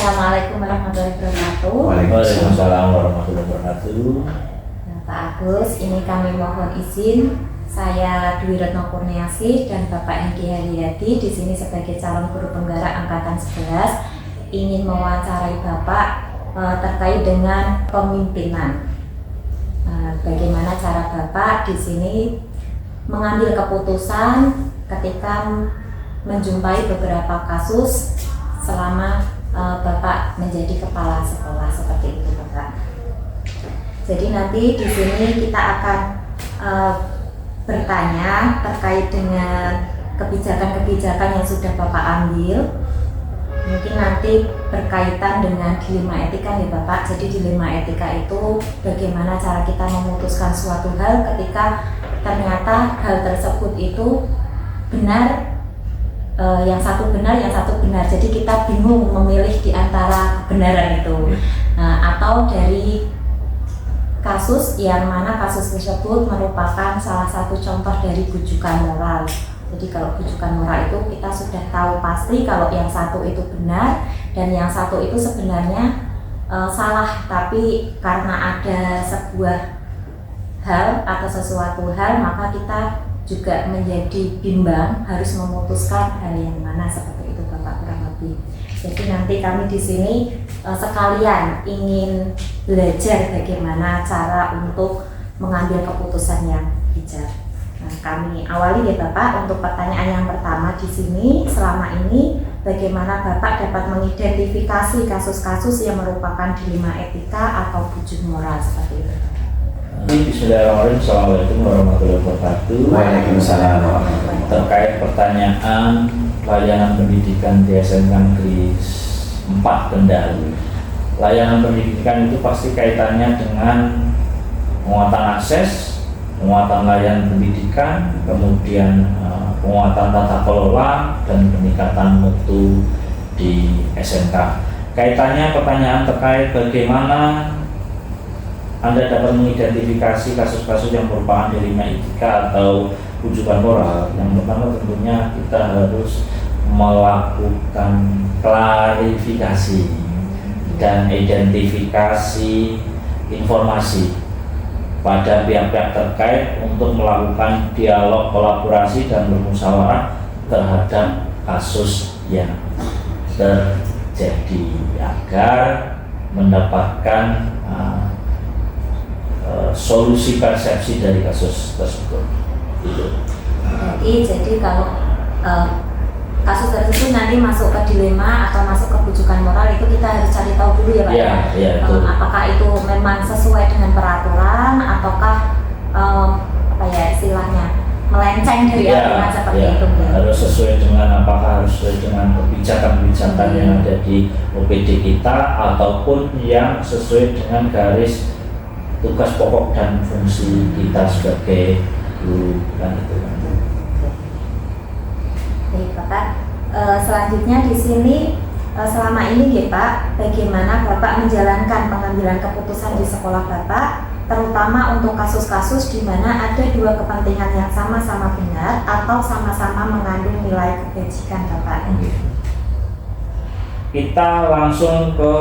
Assalamualaikum warahmatullahi wabarakatuh. Waalaikumsalam warahmatullahi wabarakatuh. Pak Agus, ini kami mohon izin. Saya Dwi Retno Kurniasih dan Bapak Hengki Haryadi di sini sebagai calon guru penggerak angkatan 11 ingin mewawancarai Bapak terkait dengan kepemimpinan. Bagaimana cara Bapak di sini mengambil keputusan ketika menjumpai beberapa kasus selama Bapak menjadi kepala sekolah, seperti itu Bapak. Jadi nanti di sini kita akan bertanya terkait dengan kebijakan-kebijakan yang sudah Bapak ambil. Mungkin nanti berkaitan dengan dilema etika ya Bapak. Jadi dilema etika itu bagaimana cara kita memutuskan suatu hal ketika ternyata hal tersebut itu benar, yang satu benar, yang satu benar. Jadi kita bingung memilih di antara kebenaran itu. Atau dari kasus yang mana kasus tersebut merupakan salah satu contoh dari bujukan moral. Jadi kalau bujukan moral itu kita sudah tahu pasti kalau yang satu itu benar dan yang satu itu sebenarnya salah, tapi karena ada sebuah hal atau sesuatu hal maka kita juga menjadi bimbang harus memutuskan hal yang mana, seperti itu Bapak kurang lebih. Jadi nanti kami di sini sekalian ingin belajar bagaimana cara untuk mengambil keputusan yang bijak. Nah, kami awali ya Bapak untuk pertanyaan yang pertama di sini. Selama ini bagaimana Bapak dapat mengidentifikasi kasus-kasus yang merupakan dilema etika atau bujuk moral seperti itu? Bismillahirrahmanirrahim. Assalamualaikum warahmatullahi wabarakatuh. Waalaikumsalam. Terkait pertanyaan layanan pendidikan di SMK Negeri 4 Kendal. Layanan pendidikan itu pasti kaitannya dengan penguatan akses, penguatan layanan pendidikan, kemudian penguatan tata kelola dan peningkatan mutu di SMK. Kaitannya pertanyaan terkait bagaimana Anda dapat mengidentifikasi kasus-kasus yang merupakan dilema etika atau bujukan moral. Yang pertama tentunya kita harus melakukan klarifikasi dan identifikasi informasi pada pihak-pihak terkait untuk melakukan dialog, kolaborasi dan bermusyawarah terhadap kasus yang terjadi agar mendapatkan solusi persepsi dari kasus tersebut. Jadi kalau kasus tersebut nanti masuk ke dilema atau masuk ke bujukan moral itu kita harus cari tahu dulu ya Pak. Ya, apakah itu memang sesuai dengan peraturan ataukah istilahnya melenceng dari aturan seperti itu ya? Harus sesuai dengan apakah harus sesuai dengan kebijakan-kebijakan yang ada di OPD kita ataupun yang sesuai dengan garis tugas pokok dan fungsi kita sebagai guru kan itu. Baik Bapak, selanjutnya di sini selama ini ya Pak, bagaimana Bapak menjalankan pengambilan keputusan di sekolah Bapak, terutama untuk kasus-kasus di mana ada dua kepentingan yang sama-sama benar atau sama-sama mengandung nilai kebajikan Bapak? Kita langsung ke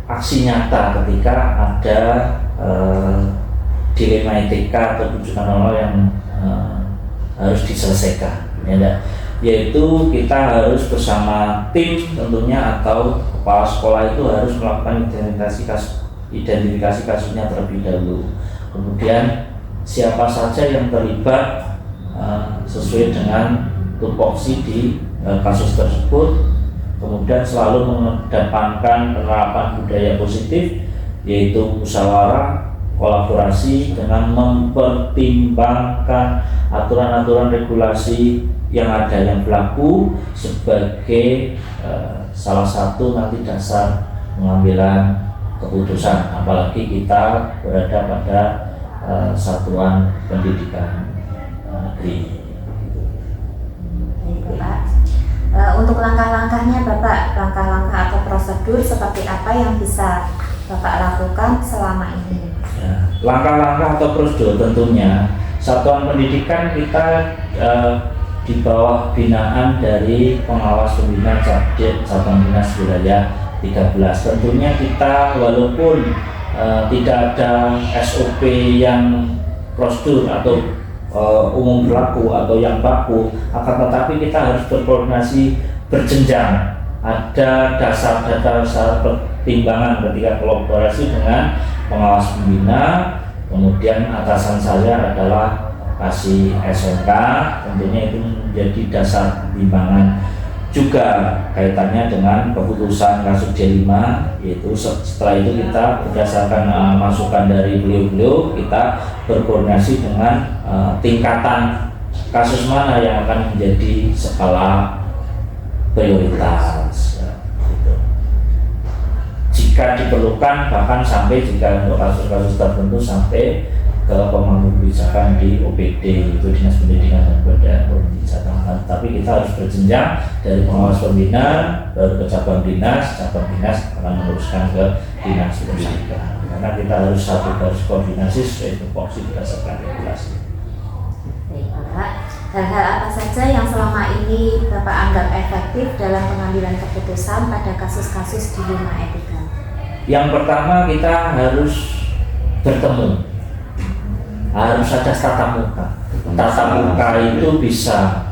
aksi nyata ketika ada dilema etika atau bujukan moral yang harus diselesaikan, yaitu kita harus bersama tim tentunya atau kepala sekolah itu harus melakukan identifikasi kasusnya terlebih dahulu. Kemudian siapa saja yang terlibat sesuai dengan tupoksi di kasus tersebut. Kemudian selalu mengedepankan penerapan budaya positif, yaitu musyawarah, kolaborasi dengan mempertimbangkan aturan-aturan regulasi yang ada yang berlaku sebagai salah satu nanti dasar pengambilan keputusan, apalagi kita berada pada satuan pendidikan negeri. Untuk langkah-langkahnya Bapak, langkah-langkah atau prosedur seperti apa yang bisa Bapak lakukan selama ini? Langkah-langkah atau prosedur tentunya satuan pendidikan kita di bawah binaan dari pengawas pembina Satuan Dinas Wilayah Tentunya kita walaupun tidak ada SOP yang prosedur atau umum berlaku atau yang baku, akan tetapi kita harus berkoordinasi berjenjang. Ada dasar-dasar pertimbangan ketika kolaborasi dengan pengawas pembina. Kemudian atasan saya adalah kasih SMK, tentunya itu menjadi dasar pertimbangan. Juga kaitannya dengan keputusan kasus D5, yaitu setelah itu kita berdasarkan masukan dari beliau-beliau, kita berkoordinasi dengan tingkatan kasus mana yang akan menjadi skala prioritas. Gitu. Jika diperlukan, bahkan sampai jika untuk kasus-kasus tertentu sampai ke pemangku kebijakan di OPD, itu Dinas Pendidikan dan Kebudayaan Provinsi Jawa. Tapi kita harus berjenjang dari pengawas pembina baru ke cabang dinas akan meneruskan ke Dinas Pendidikan. Karena kita harus satu garis koordinasi sesuai tupoksi berdasarkan regulasi. Baik Bapak, hal-hal apa saja yang selama ini Bapak anggap efektif dalam pengambilan keputusan pada kasus-kasus dilema etika? Yang pertama, kita harus bertemu. Harus ada tatap muka. Tatap muka itu bisa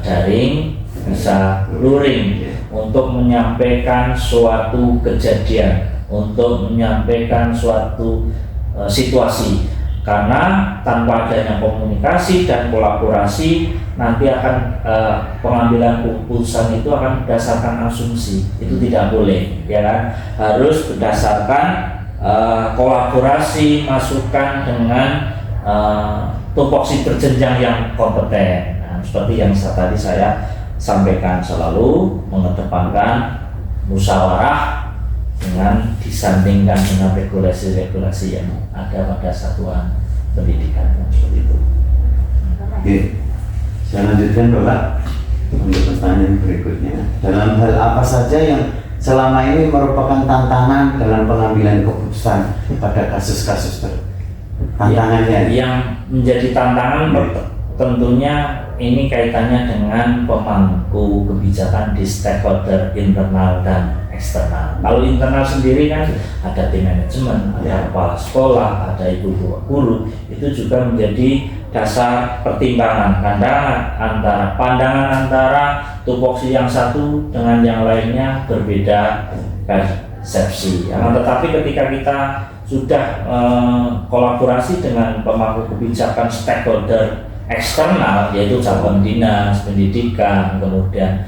daring, bisa luring, untuk menyampaikan suatu kejadian, untuk menyampaikan suatu situasi. Karena tanpa adanya komunikasi dan kolaborasi, nanti akan pengambilan keputusan itu akan berdasarkan asumsi. Itu tidak boleh, ya kan? Harus berdasarkan kolaborasi, masukan dengan tupoksi berjenjang yang kompeten. Nah, seperti yang tadi saya sampaikan, selalu mengedepankan musyawarah dengan disandingkan dengan regulasi-regulasi yang ada pada satuan pendidikan, seperti itu. Oke, saya lanjutkan Bapak untuk pertanyaan berikutnya. Dalam hal apa saja yang selama ini merupakan tantangan dalam pengambilan keputusan pada kasus-kasus tantangannya? Yang menjadi tantangan tentunya ini kaitannya dengan pemangku kebijakan di stakeholder internal dan eksternal. Kalau internal sendiri kan ada tim manajemen, ada kepala sekolah, ada ibu guru, itu juga menjadi dasar pertimbangan. Karena pandangan antara tupoksi yang satu dengan yang lainnya berbeda persepsi. Tetapi ketika kita sudah kolaborasi dengan pemangku kebijakan stakeholder eksternal, yaitu cabang dinas pendidikan, kemudian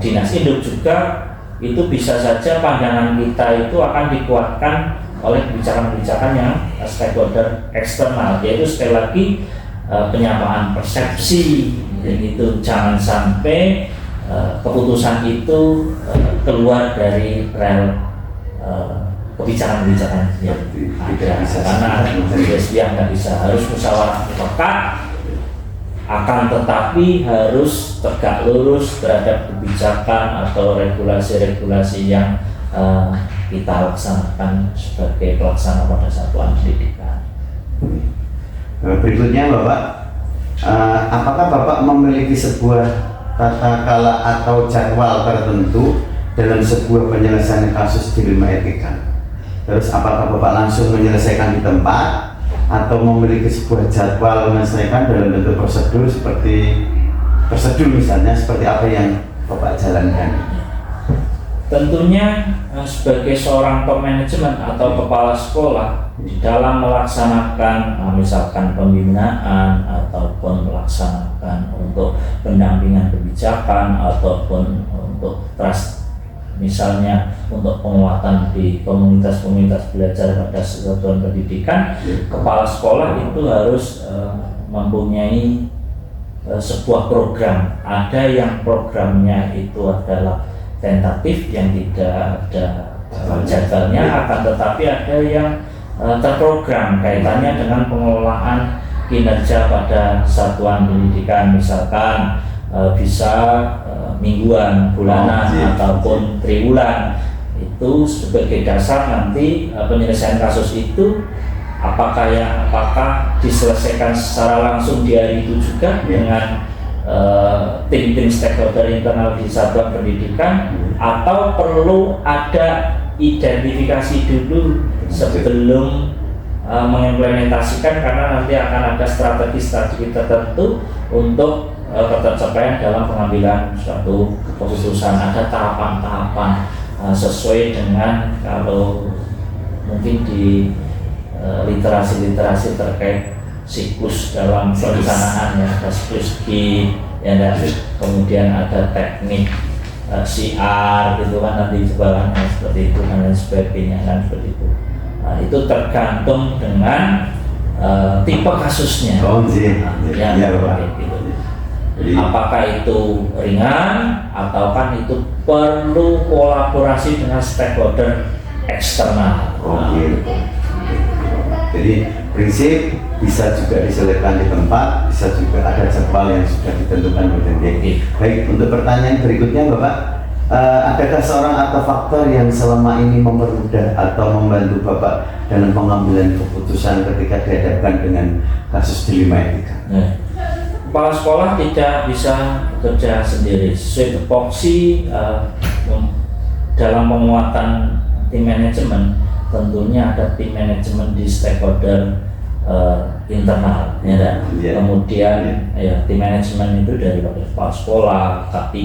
dinas induk juga, itu bisa saja pandangan kita itu akan dikuatkan oleh kebijakan-kebijakan yang stakeholder eksternal, yaitu sekali lagi penyamaan persepsi. Itu jangan sampai keputusan itu keluar dari rel kebijakan-kebijakan yang ada, karena yang nggak bisa, harus musyawarah mufakat, akan tetapi harus tegak lurus terhadap kebijakan atau regulasi-regulasi yang kita laksanakan sebagai pelaksana pada satuan pendidikan. Berikutnya Bapak, apakah Bapak memiliki sebuah tata kala atau jadwal tertentu dalam sebuah penyelesaian kasus dilema etika? Terus apakah Bapak langsung menyelesaikan di tempat atau memiliki sebuah jadwal menyelesaikan dalam bentuk prosedur, seperti prosedur misalnya seperti apa yang Bapak jalankan? Tentunya sebagai seorang top manajemen atau kepala sekolah, di dalam melaksanakan misalkan pembinaan ataupun melaksanakan untuk pendampingan kebijakan ataupun untuk trust, misalnya untuk penguatan di komunitas-komunitas belajar pada satuan pendidikan, kepala sekolah itu harus mempunyai sebuah program. Ada yang programnya itu adalah tentatif, yang tidak ada jadwalnya, akan tetapi ada yang terprogram kaitannya dengan pengelolaan kinerja pada satuan pendidikan, misalkan bisa mingguan, bulanan, ataupun triwulan. Itu sebagai dasar nanti penyelesaian kasus itu apakah diselesaikan secara langsung di hari itu juga dengan tim-tim stakeholder internal di satuan pendidikan, atau perlu ada identifikasi dulu sebelum mengimplementasikan, karena nanti akan ada strategi-strategi tertentu untuk ketercapaian dalam pengambilan suatu keputusan. Ada tahapan-tahapan sesuai dengan, kalau mungkin di literasi terkait siklus dalam perencanaan, ya, ada siklus G, ya, dan kemudian ada teknik CR gitu kan, nanti sebaliknya seperti itu dan lain sebagainya kan, seperti itu. Nah, itu tergantung dengan tipe kasusnya. Gitu. Apakah itu ringan atau kan itu perlu kolaborasi dengan stakeholder eksternal. Gitu. Jadi prinsip bisa juga diselesaikan di tempat, bisa juga ada jadwal yang sudah ditentukan oleh. Baik, untuk pertanyaan berikutnya Bapak, adakah seorang atau faktor yang selama ini mempermudah atau membantu Bapak dalam pengambilan keputusan ketika dihadapkan dengan kasus dilema etika? Kepala sekolah tidak bisa bekerja sendiri. Sesuai tupoksi dalam penguatan tim manajemen, tentunya ada tim manajemen di stakeholder internal, ya. Kemudian ya, tim manajemen itu dari kepala sekolah, K3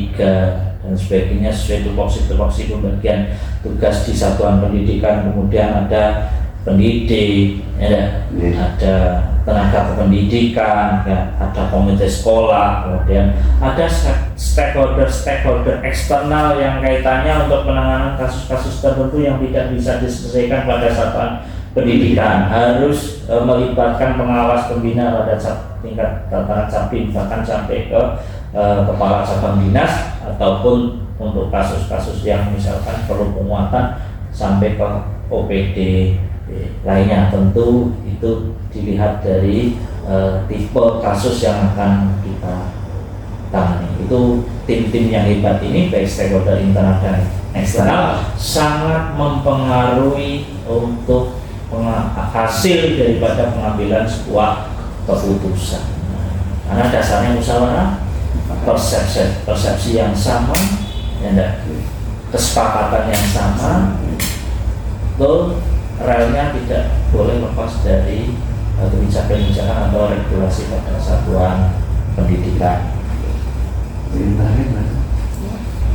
dan sebagainya, sesuai tupoksi pembagian tugas di satuan pendidikan. Kemudian ada pendidik, ya, ada tenaga kependidikan, ya, ada komite sekolah, kemudian ada stakeholder eksternal yang kaitannya untuk penanganan kasus-kasus tertentu yang tidak bisa diselesaikan pada satuan pendidikan, harus melibatkan pengawas pembina pada tingkat tataran Capim, bahkan sampai ke kepala cabang dinas, ataupun untuk kasus-kasus yang misalkan perlu penguatan sampai ke OPD lainnya. Tentu itu dilihat dari tipe kasus yang akan kita tangani. Itu tim-tim yang hebat ini, baik stakeholder internal dan eksternal, sangat mempengaruhi untuk hasil daripada pengambilan sebuah keputusan. Karena dasarnya musyawarah, persepsi yang sama, ya, kesepakatan yang sama, itu relnya tidak boleh lepas dari kebijakan-kebijakan atau regulasi pada satuan pendidikan.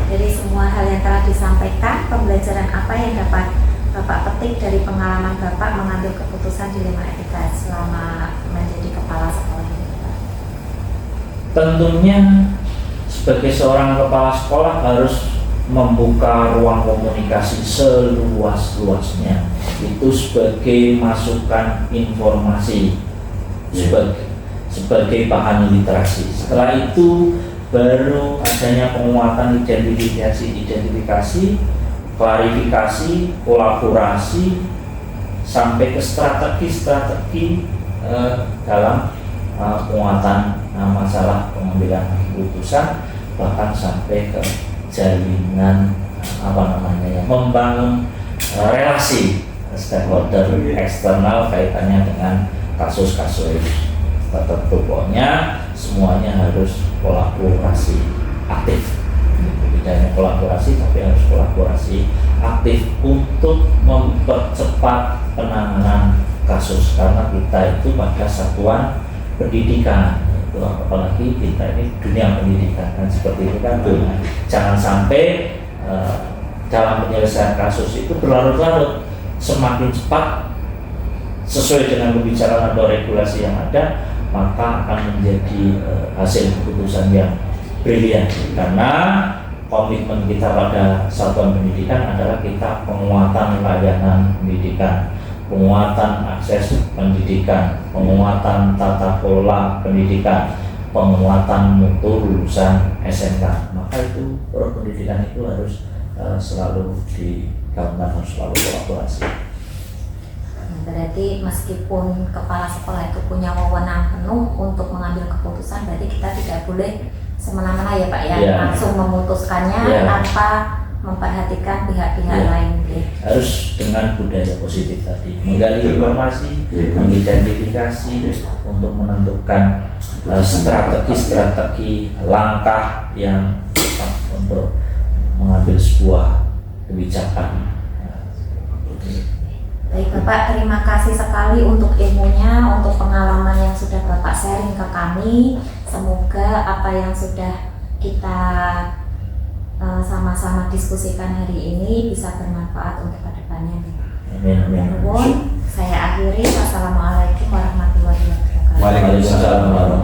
Dari semua hal yang telah disampaikan, pembelajaran apa yang dapat Bapak petik dari pengalaman Bapak mengambil keputusan dilema etika selama menjadi kepala sekolah ini, Pak? Tentunya sebagai seorang kepala sekolah harus membuka ruang komunikasi seluas-luasnya. Itu sebagai masukan informasi, sebagai bahan literasi. Setelah itu baru adanya penguatan identifikasi, klarifikasi, kolaborasi, sampai ke strategi dalam penguatan masalah pengambilan keputusan, bahkan sampai ke jalinan membangun relasi stakeholder eksternal kaitannya dengan kasus-kasus tertentu. Pokoknya semuanya harus kolaborasi aktif. Tidak hanya kolaborasi, tapi harus kolaborasi aktif untuk mempercepat penanganan kasus, karena kita itu pada satuan pendidikan, itu apalagi kita ini dunia pendidikan kan, seperti itu kan. Jangan sampai dalam penyelesaian kasus itu berlarut-larut, semakin cepat sesuai dengan kebijakan atau regulasi yang ada, maka akan menjadi hasil keputusan yang brilian. Karena komitmen kita pada satuan pendidikan adalah kita penguatan layanan pendidikan, penguatan akses pendidikan, penguatan tata kelola pendidikan, penguatan mutu lulusan SMK. Maka itu pendidikan itu harus selalu digaungkan, harus selalu kolaborasi. Berarti meskipun kepala sekolah itu punya wewenang penuh untuk mengambil keputusan, berarti kita tidak boleh semena-mena ya Pak ya, langsung memutuskannya tanpa memperhatikan pihak-pihak lain. harus dengan budaya positif tadi, menggali informasi, mengidentifikasi untuk menentukan strategi langkah yang tepat untuk mengambil sebuah kebijakan. Baik Bapak, terima kasih sekali untuk ilmunya, untuk pengalaman yang sudah Bapak sharing ke kami. Semoga apa yang sudah kita sama-sama diskusikan hari ini bisa bermanfaat untuk kedepannya. Amin. Saya akhiri. Wassalamualaikum warahmatullahi wabarakatuh. Waalaikumsalam.